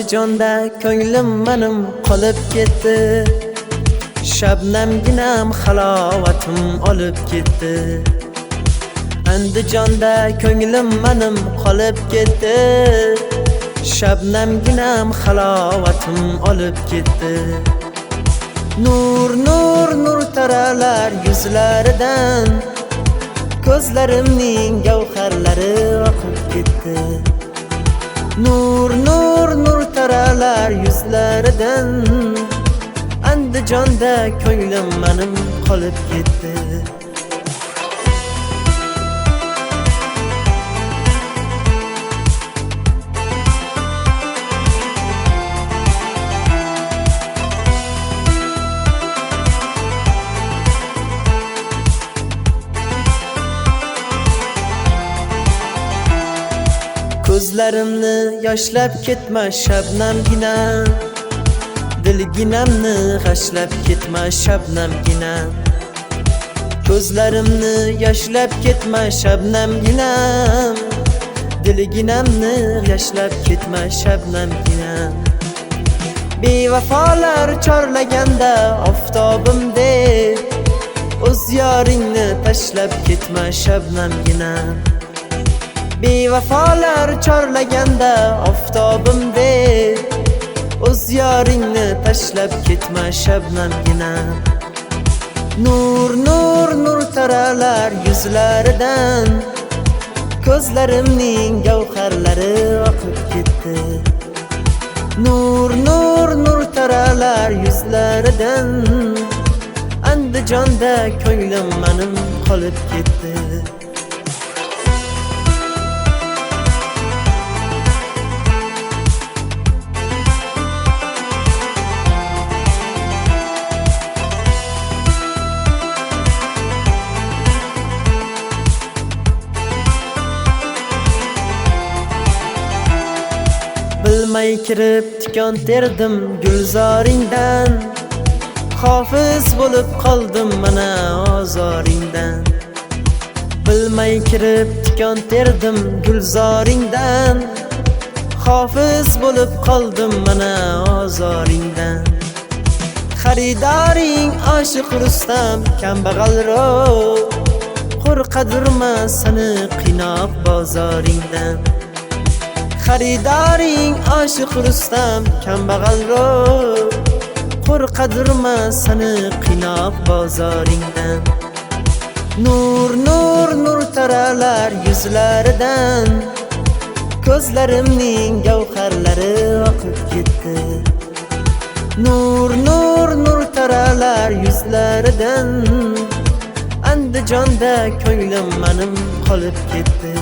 Andijonda ko'nglim menim qolib ketdi. Shabnamginam halovatim olib ketdi. Andijonda ko'nglim menim qolib ketdi. Shabnamginam halovatim olib ketdi. Nur nur nur taralar yuzlaridan, ko'zlarimning gavharlari oqib ketdi. Nur nur nur taralar yuzlaridan, Andijonda ko'nglim menim qolib ketdi. Ko'zlarimni yoshlab ketma shabnamgina, dilginamni g'ashlab ketma shabnamgina. Ko'zlarimni yoshlab ketma shabnamgina, dilginamni g'ashlab ketma shabnamgina. Bevafolar chorlaganda oftobimdek, o'z yoringni tashlab ketma shabnamgina. Bevafolar chorlaganda oftobimdek, o'z yoringni tashlab ketma shabnamgina. Nur nur nur taralar yuzlaridan, ko'zlarimning gavharlari oqib ketdi. Nur nur nur taralar yuzlaridan, Andijonda ko'nglim menim qolib ketdi. Bilmay kirib tikon terdim gulzoringdan, hofiz bo'lib qoldim mana ozoringdan. Bilmay kirib tikon terdim gulzoringdan, hofiz bo'lib qoldim mana ozoringdan. Xaridoring oshiq Rustam kambag'alro, qo'rqadirma seni qiynoq bozoringdan. Xaridoring oshiq Rustam kambag'alro, qo'rqadirma seni qiynoq bozoringdan. Nur nur nur taralar yuzlaridan, ko'zlarimning gavharlari oqib ketdi. Nur nur nur taralar yuzlaridan, Andijonda ko'nglim menim qolib ketdi.